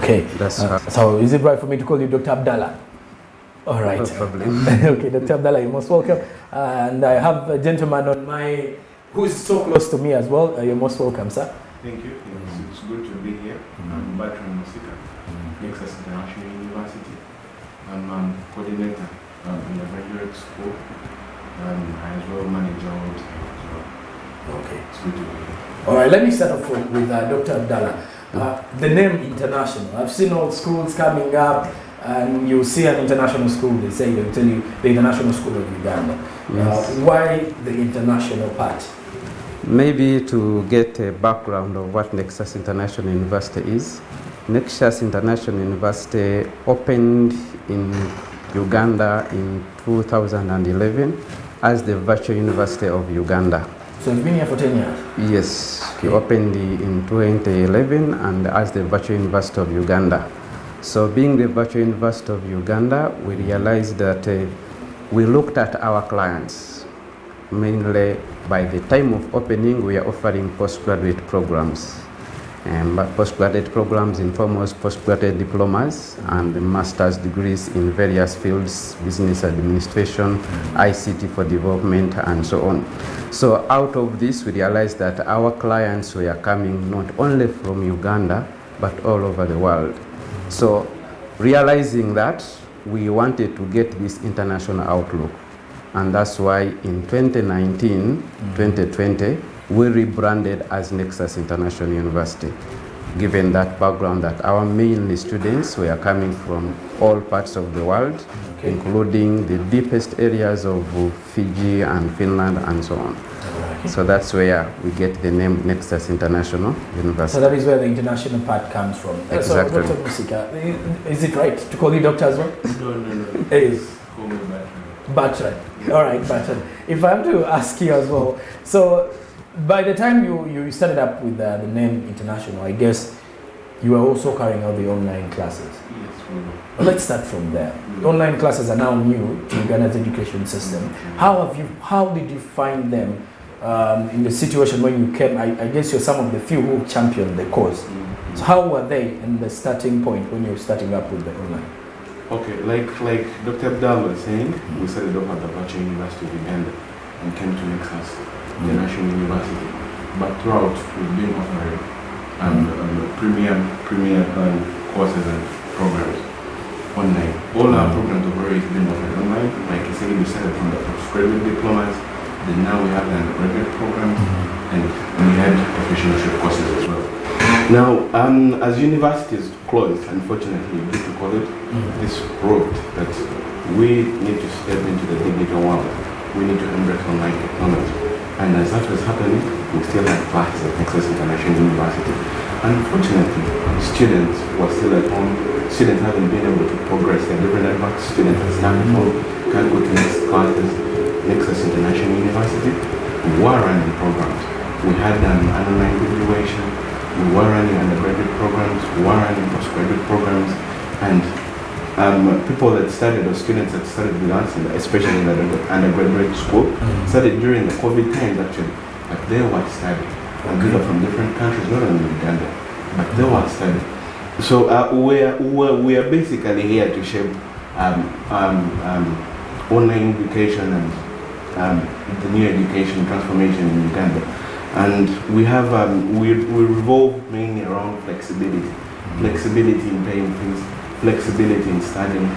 Okay. So is it right for me to call you Dr. Abdallah? All right. Probably. Okay, Dr. Abdallah, you're most welcome. And I have a gentleman on my who is so close to me as well. You're most welcome, sir. Thank you. It's good to be here. I'm Bertrand Musika, Uganda'S International University. I'm coordinator in the graduate school. I as well manage our website as well. Okay. It's good to be here. All right, let me start off with Dr. Abdallah. The name international. I've seen all schools coming up, and you see an international school, they'll tell you the International School of Uganda. Yes. Why the international part? Maybe to get a background of what Nexus International University is. Nexus International University opened in Uganda in 2011 as the Virtual University of Uganda. So you've been here for 10 years? Yes, we opened in 2011 and as the Virtual University of Uganda. So being the Virtual University of Uganda, we realized that we looked at our clients. Mainly by the time of opening, we are offering postgraduate programs. Postgraduate programs in foremost postgraduate diplomas and master's degrees in various fields, business administration, ICT for development, and so on. So out of this, we realized that our clients were coming not only from Uganda, but all over the world. So realizing that, we wanted to get this international outlook. And that's why in 2019, 2020, we rebranded as Nexus International University, given that background that our mainly students were coming from all parts of the world, including the deepest areas of Fiji and Finland and so on. So that's where we get the name Nexus International University. So that is where the international part comes from. Exactly. So Dr. Musika, is it right to call you doctor as well? No. Call me Bertrand. Bertrand. All right, Bertrand. If I have to ask you as well, so by the time you started up with the name International, I guess you were also carrying out the online classes. Yes, we will. Well, let's start from there. Online classes are now new to Uganda'S education system. How did you find them in the situation when you came? I guess you're some of the few who championed the cause. So how were they in the starting point when you were starting up with the online? Okay, like Dr. Abdallah was saying, we started off at the Virtual University of Uganda and came to Nexus International University. But throughout, we've been offering premier courses and programs online. All our programs have already been offered online. Like I said, we started from the postgraduate diplomas, then now we have the undergraduate programs, and we had professionalship courses as well. Now, as universities closed, unfortunately, due to COVID, this proved that we need to step into the digital world. We need to embrace online technology. And as that was happening, we still had classes at Nexus International University. Unfortunately, students were still at home. Students haven't been able to progress their different advanced students at Stanford, can't go to next classes, Nexus International University. We were running programs. We had online graduation. We were running undergraduate programs, we were running postgraduate programs, and people that started, or students that started with us, especially in the undergraduate school, started during the COVID times actually, but they were studying. And these are from different countries, not only Uganda, but they were studying. So we are basically here to shape online education and the new education transformation in Uganda. And we have we revolve mainly around flexibility, flexibility in paying fees, flexibility in studying.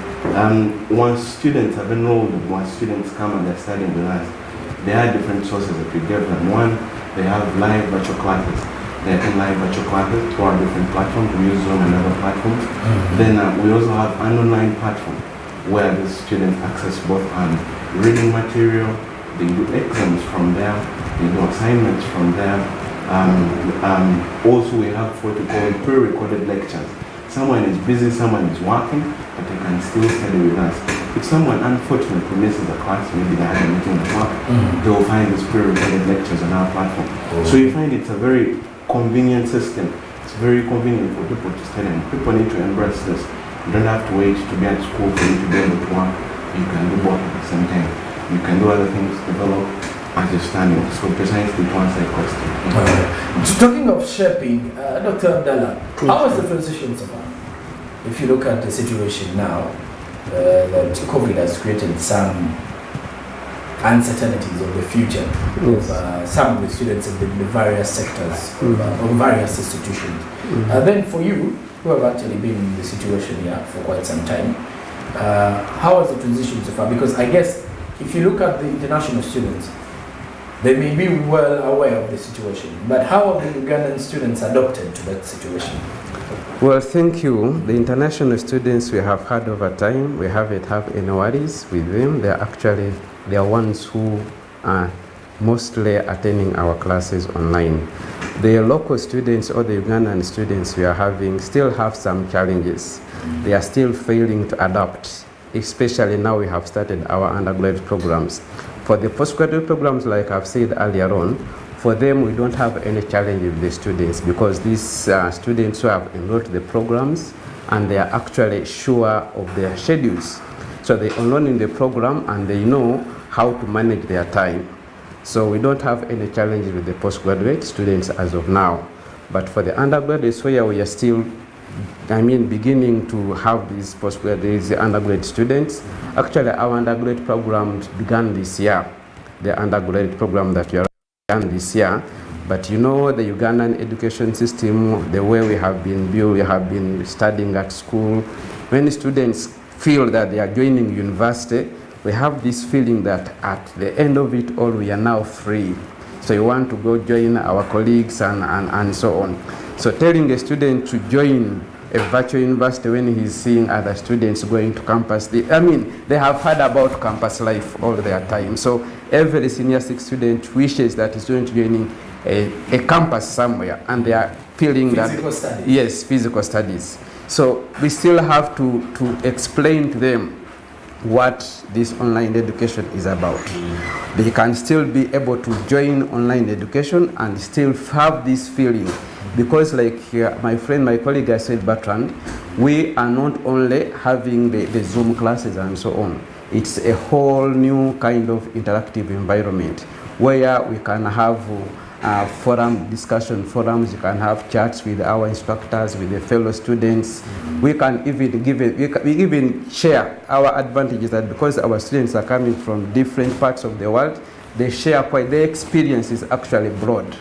Once students have enrolled, once students come and they're studying with us, there are different sources that we give them. One, they have live virtual classes. They attend live virtual classes to our different platforms. We use Zoom and other platforms. Then we also have an online platform where the students access both reading material. They do exams from there. They do assignments from there. Also, we have what we call pre-recorded lectures. Someone is busy, someone is working, but they can still study with us. If someone unfortunately misses a class, maybe they had a meeting at work, they will find these pre-recorded lectures on our platform. So you find it's a very convenient system. It's very convenient for people to study, and people need to embrace this. You don't have to wait to be at school for you to be able to work. You can do both at the same time. You can do other things, develop as you're studying. So precisely to answer your question. Talking of shaping, Dr. Abdallah, how was the transition so far? if you look at the situation now, that COVID has created some uncertainties of the future of some of the students in the various sectors of various institutions. Then for you, who have actually been in the situation here for quite some time, how has the transition so far? Because I guess if you look at the international students, they may be well aware of the situation, but how have the Ugandan students adopted to that situation? Well, thank you. The international students we have had over time, we haven't had any worries with them. They are ones who are mostly attending our classes online. The local students or the Ugandan students we are having still have some challenges. They are still failing to adapt, especially now we have started our undergraduate programs. For the postgraduate programs, like I've said earlier on, for them we don't have any challenge with the students because these students who have enrolled the programs and they are actually sure of their schedules. So they enroll in the program and they know how to manage their time. So we don't have any challenges with the postgraduate students as of now. But for the undergraduates where we are still beginning to have these postgraduate undergraduate students. Actually, our undergraduate programs began this year. The undergraduate program that we are done this year. But you know, the Ugandan education system, the way we have been built, we have been studying at school. When students feel that they are joining university, we have this feeling that at the end of it all, we are now free. So you want to go join our colleagues and so on. So telling a student to join a virtual university when he's seeing other students going to campus, they have heard about campus life all their time. So every senior 6 student wishes that he's going to join a campus somewhere, and they are feeling physical studies. Yes, physical studies. So we still have to explain to them what this online education is about. They can still be able to join online education and still have this feeling. Because like my colleague I said, Bertrand, we are not only having the Zoom classes and so on. It's a whole new kind of interactive environment where we can have discussion forums, you can have chats with our instructors, with the fellow students. We can even share our advantages, that because our students are coming from different parts of the world, they share their experience is actually broad.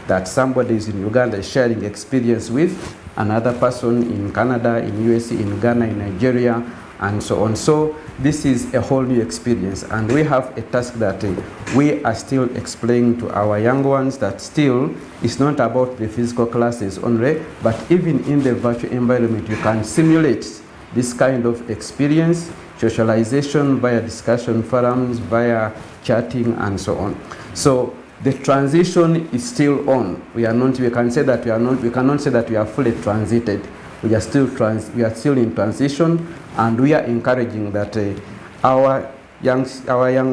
That somebody is in Uganda is sharing experience with another person in Canada, in USA, in Ghana, in Nigeria, and so on. So this is a whole new experience, and we have a task that we are still explaining to our young ones that still it's not about the physical classes only, but even in the virtual environment you can simulate this kind of experience, socialization via discussion forums, via chatting, and so on. So the transition is still on. We cannot say that we are fully transited. We are still in transition, and we are encouraging that our young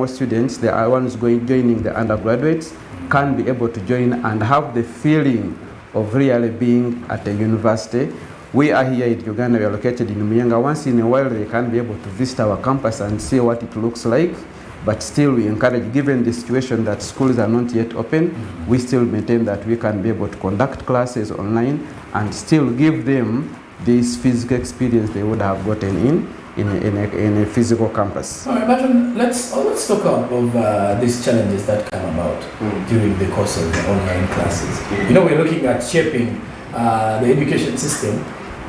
students, the ones joining the undergraduates, can be able to join and have the feeling of really being at a university. We are here in Uganda, we are located in Muyanga. Once in a while they can be able to visit our campus and see what it looks like. But still we encourage, given the situation that schools are not yet open, we still maintain that we can be able to conduct classes online and still give them this physical experience they would have gotten in a physical campus. All right, Bertrand, let's talk about these challenges that come about during the course of the online classes. You know, we're looking at shaping the education system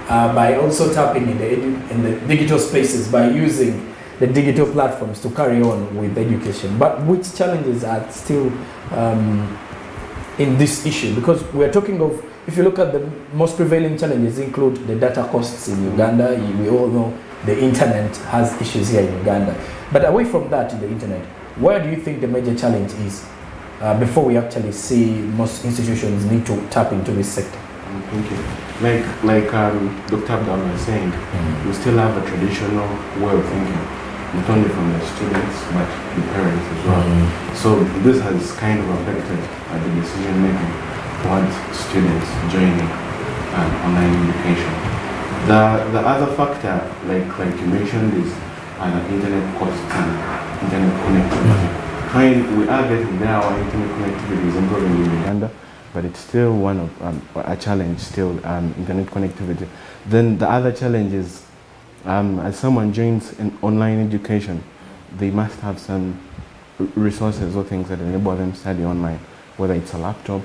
by also tapping in the digital spaces, by using the digital platforms to carry on with education. But which challenges are still in this issue? Because we're talking of, if you look at the most prevailing challenges include the data costs in Uganda. We all know the internet has issues here in Uganda. But away from that, in the internet, where do you think the major challenge is before we actually see most institutions need to tap into this sector? Thank you. Like Dr. Abdallah was saying, we still have a traditional way of thinking, not only from the students but the parents as well. So this has kind of affected the decision making towards students joining online education. The other factor, like you mentioned, is the internet costs and internet connectivity. We are getting there, our internet connectivity is improving in Uganda, but it's still one of a challenge. Still, internet connectivity. Then the other challenge is, as someone joins an online education, they must have some resources or things that enable them to study online, whether it's a laptop,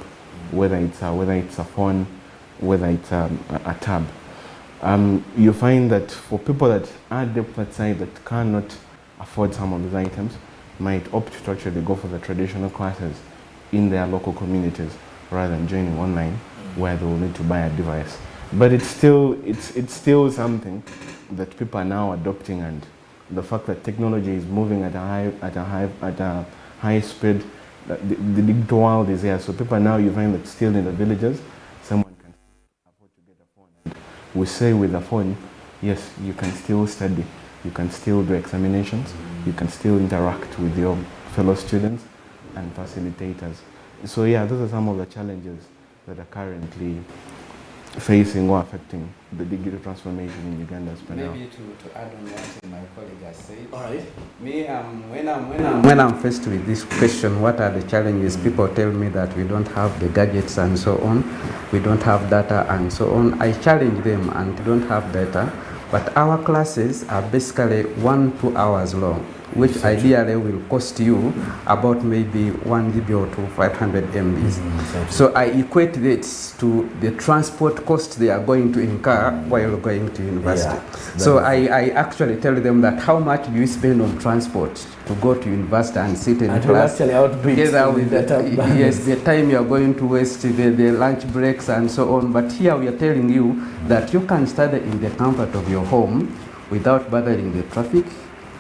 whether it's a phone, whether it's a tab. You find that for people that are depth side that cannot afford some of these items, might opt to actually go for the traditional classes in their local communities rather than joining online, where they will need to buy a device. But it's still something that people are now adopting, and the fact that technology is moving at a high speed, the digital world is here. So people now, you find that still in the villages, someone can afford to get a phone. And we say with a phone, yes, you can still study, you can still do examinations, you can still interact with your fellow students and facilitators. So yeah, those are some of the challenges that are currently facing or affecting the digital transformation in Uganda'S per now. Maybe to add on what my colleague has said. All right. Me, when I'm faced with this question, what are the challenges? People tell me that we don't have the gadgets and so on, we don't have data and so on. I challenge them and don't have data, but our classes are basically 1-2 hours long, which ideally will cost you about maybe 1 GB or 500 MBs. So I equate this to the transport cost they are going to incur while going to university. So I actually tell them that how much do you spend on transport to go to university and sit in class together with the time you are going to waste, the lunch breaks and so on. But here we are telling you that you can study in the comfort of your home without bothering the traffic,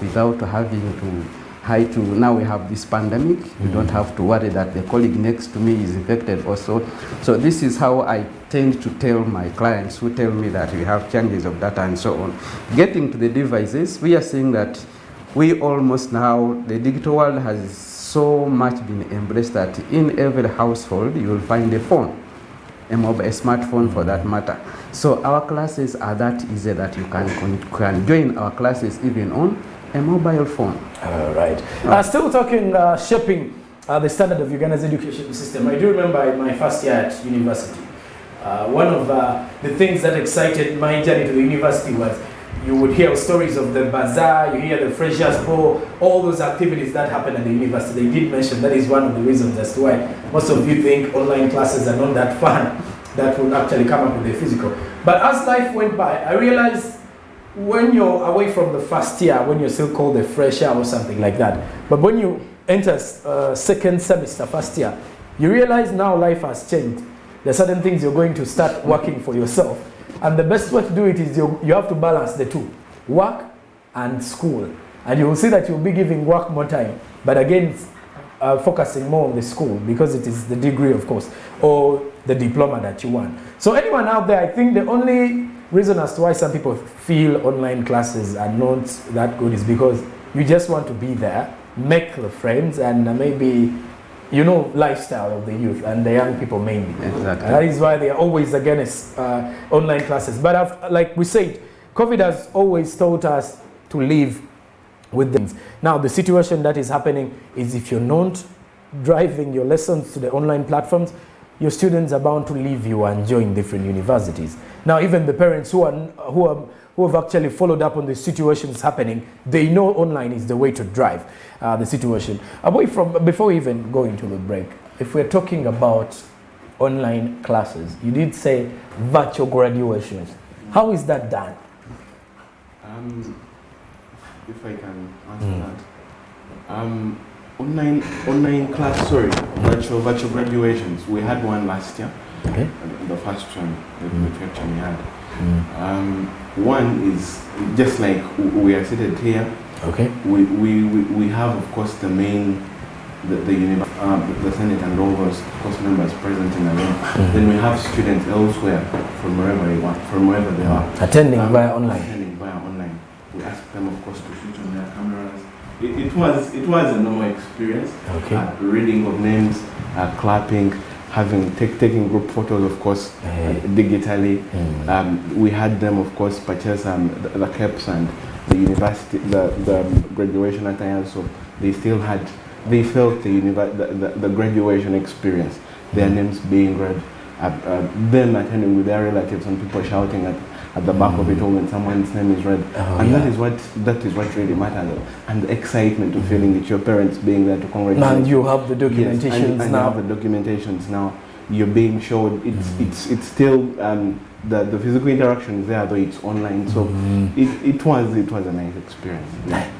without having to now we have this pandemic, you don't have to worry that the colleague next to me is infected also. So this is how I tend to tell my clients who tell me that we have challenges of data and so on. Getting to the devices, we are saying that we almost now, the digital world has so much been embraced that in every household you will find a phone, a smartphone for that matter. So our classes are that easy that you can join our classes even on a mobile phone. All right. Still talking shaping the standard of Uganda's education system. I do remember in my first year at university, one of the things that excited my journey to the university was you would hear stories of the bazaar, you hear the freshers ball, all those activities that happen at the university. They did mention that is one of the reasons as to why most of you think online classes are not that fun, that would actually come up with the physical. But as life went by, I realized when you're away from the first year, when you're still called a fresher or something like that, but when you enter second semester, first year, you realize now life has changed. There are certain things you're going to start working for yourself. And the best way to do it is you have to balance the two, work and school. And you will see that you'll be giving work more time, but again, focusing more on the school because it is the degree, of course, or the diploma that you want. So anyone out there, I think the only reason as to why some people feel online classes are not that good is because you just want to be there, make the friends, and maybe, you know, lifestyle of the youth and the young people mainly. Exactly. That is why they are always against online classes. But like we said, COVID has always taught us to live with things. Now, the situation that is happening is if you're not driving your lessons to the online platforms, your students are bound to leave you and join different universities. Now, even the parents who have actually followed up on the situations happening, they know online is the way to drive the situation. Before we even go into the break, if we're talking about online classes, you did say virtual graduations. How is that done? If I can answer that. Online class, virtual graduations. We had one last year. Okay. The first one that we actually had. One is just like we are seated here. Okay. We have, of course, the main, the Senate and all those course members present in the room. Then we have students elsewhere from wherever they are. Attending via online. We ask them, of course, to switch on their cameras. It was a normal experience. Okay. Reading of names, clapping, taking group photos, of course, digitally. We had them, of course, purchase the caps and the university, the graduation attire. So they felt the graduation experience. their names being read, them attending with their relatives and people shouting at the back of it all when someone's name is read. And that is what really matters. And the excitement of feeling it, your parents being there to congratulate. Now you have the documentations and now. you have the documentations now. You're being showed. It's still the physical interaction is there, though it's online. So it was a nice experience. Yeah.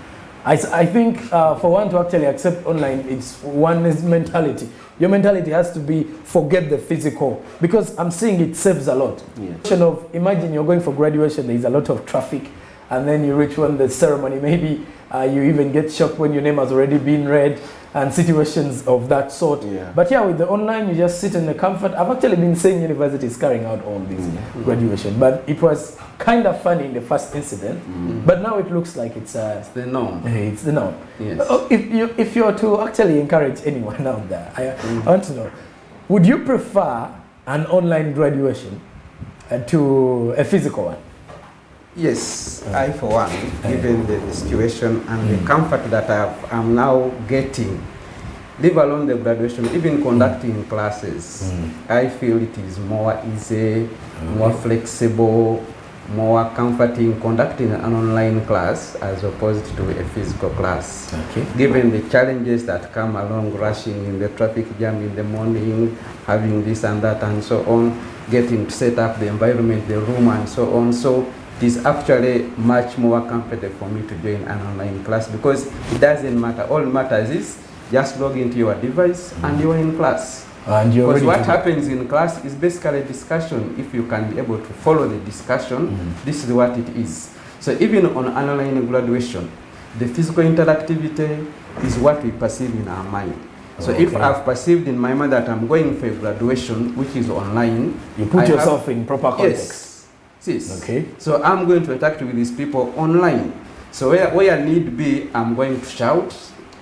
I think for one to actually accept online, it's one's mentality. Your mentality has to be forget the physical, because I'm seeing it saves a lot. Yeah. Imagine you're going for graduation, there's a lot of traffic, and then you reach when the ceremony, maybe you even get shocked when your name has already been read, and situations of that sort. Yeah. But yeah, with the online, you just sit in the comfort. I've actually been seeing universities carrying out all this graduation, but it was kind of funny in the first incident, but now it looks like it's the norm. It's the norm. Yes. If you're to actually encourage anyone out there, I want to know, would you prefer an online graduation to a physical one? Yes, I for one, given the situation and the comfort that I'm now getting, leave alone the graduation, even conducting classes, I feel it is more easy, more flexible, more comforting conducting an online class as opposed to a physical class. Okay. Given the challenges that come along, rushing in the traffic jam in the morning, having this and that and so on, getting to set up the environment, the room and so on. So it is actually much more comfortable for me to join an online class, because it doesn't matter. All that matters is just log into your device and you're in class. And you're because ready what to happens in class is basically a discussion. If you can be able to follow the discussion, this is what it is. So even on online graduation, the physical interactivity is what we perceive in our mind. So if I've perceived in my mind that I'm going for a graduation which is online, you put yourself in proper context. Yes. Okay. So I'm going to interact with these people online. So where I need be, I'm going to shout,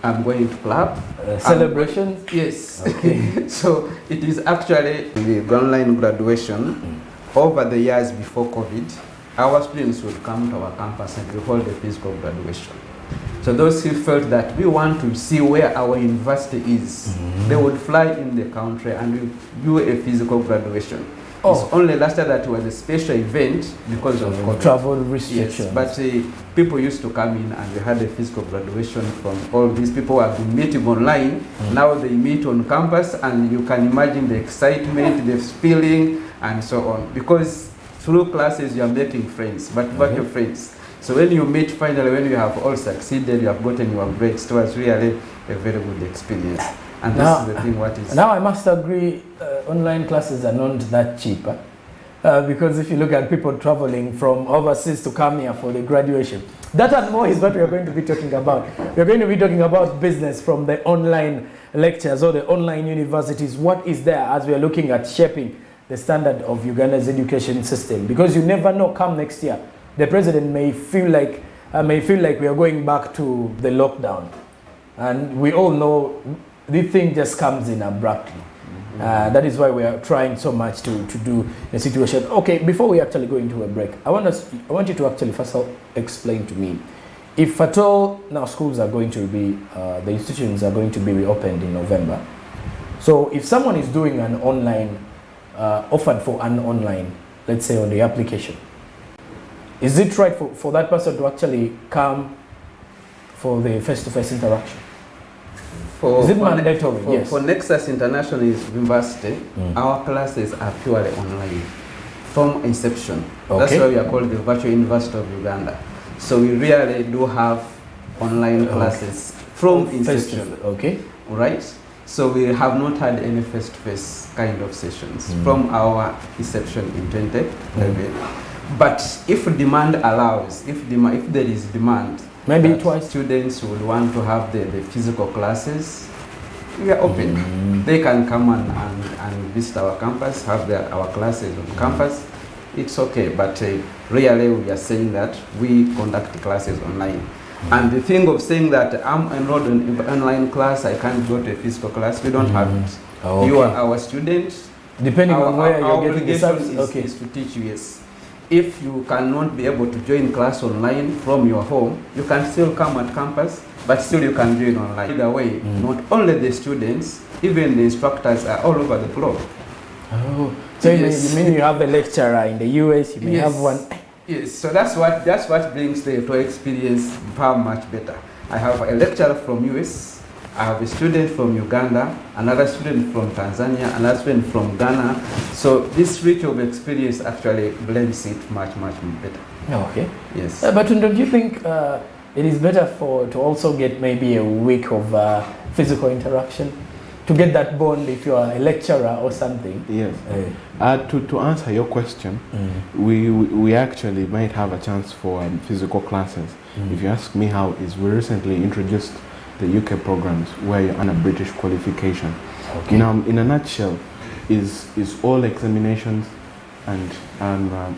I'm going to clap. Celebrations? Yes. Okay. So it is actually the online graduation. Over the years before COVID, our students would come to our campus and we hold a physical graduation. So those who felt that we want to see where our university is, they would fly in the country and we do a physical graduation. It's only last year that it was a special event because of COVID. Travel restrictions. Yes, but people used to come in and we had a physical graduation from all these people who have been meeting online. Now they meet on campus and you can imagine the excitement, the feeling and so on. Because through classes you are making friends, but virtual friends. So when you meet finally, when you have all succeeded, you have gotten your grades, it was really a very good experience. And now, this is the thing what is... Now I must agree, online classes are not that cheap. Because if you look at people traveling from overseas to come here for the graduation, that and more is what we are going to be talking about. We are going to be talking about business from the online lectures or the online universities. What is there as we are looking at shaping the standard of Uganda's education system? Because you never know, come next year, the president may feel like we are going back to the lockdown. And we all know this thing just comes in abruptly. That is why we are trying so much to do the situation. Okay, before we actually go into a break, I want you to actually first explain to me, if at all now schools are going to be, the institutions are going to be reopened in November. So if someone is doing an online, offered for an online, let's say on the application, is it right for that person to actually come for the face-to-face interaction? Is it mandatory? Yes. For Nexus International University, our classes are purely online from inception. Okay. That's why we are called the Virtual University of Uganda. So we really do have online classes from inception. Okay. Right? So we have not had any face-to-face kind of sessions from our inception in 2011. But if demand allows, if there is demand, maybe twice students would want to have the physical classes, we are open. They can come and visit our campus, have our classes on campus. It's okay, but really we are saying that we conduct classes online. And the thing of saying that I'm enrolled in an online class, I can't go to a physical class, we don't have it. Okay. You are our students. Depending on where you're getting the service, is to teach you, yes. if you cannot be able to join class online from your home, you can still come at campus, but still you can join online. Either way, not only the students, even the instructors are all over the globe. Oh, so Yes. you mean you have a lecturer in the US, you may Yes. have one. Yes, so that's what brings the tour experience far much better. I have a lecturer from US, I have a student from Uganda, another student from Tanzania, another student from Ghana. So this reach of experience actually blends it much better. Okay. Yes. But don't you think it is better to also get maybe a week of physical interaction to get that bond if you are a lecturer or something? Yes. To answer your question, we actually might have a chance for physical classes. If you ask me how, is we recently introduced the UK programs where you're on a British qualification. Okay. In a nutshell, is all examinations and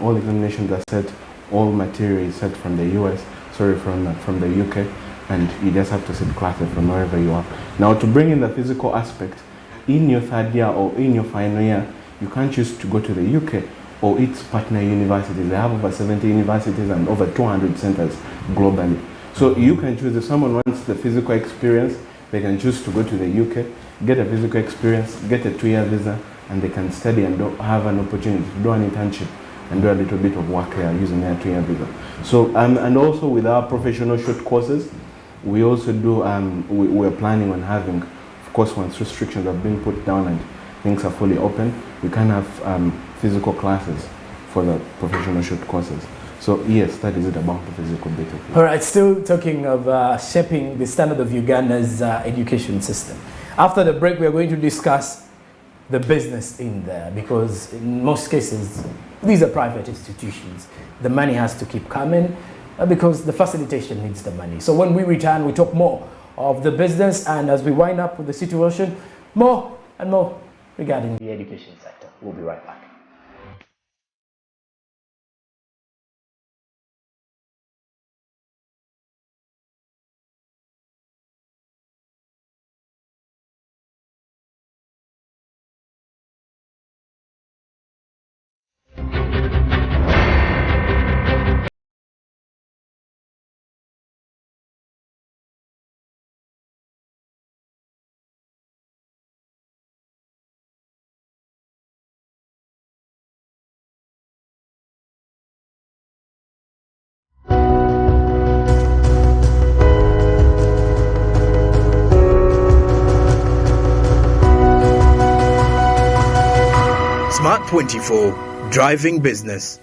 all examinations are set, all material is set from the US, from the UK, and you just have to sit classes from wherever you are. Now, to bring in the physical aspect, in your third year or in your final year, you can't choose to go to the UK or its partner universities. They have over 70 universities and over 200 centers globally. So you can choose, if someone wants the physical experience, they can choose to go to the UK, get a physical experience, get a 2-year visa, and they can study and have an opportunity to do an internship and do a little bit of work here using their 2-year visa. So, and also with our professional short courses, we also do, we're planning on having, of course, once restrictions have been put down and things are fully open, we can have physical classes for the professional short courses. So yes, that is it about the physical bit of it. All right, still talking of shaping the standard of Uganda's education system. After the break, we are going to discuss the business in there, because in most cases, these are private institutions. The money has to keep coming because the facilitation needs the money. So when we return, we talk more of the business, and as we wind up with the situation, more and more regarding the education sector. We'll be right back. Smart 24, driving business.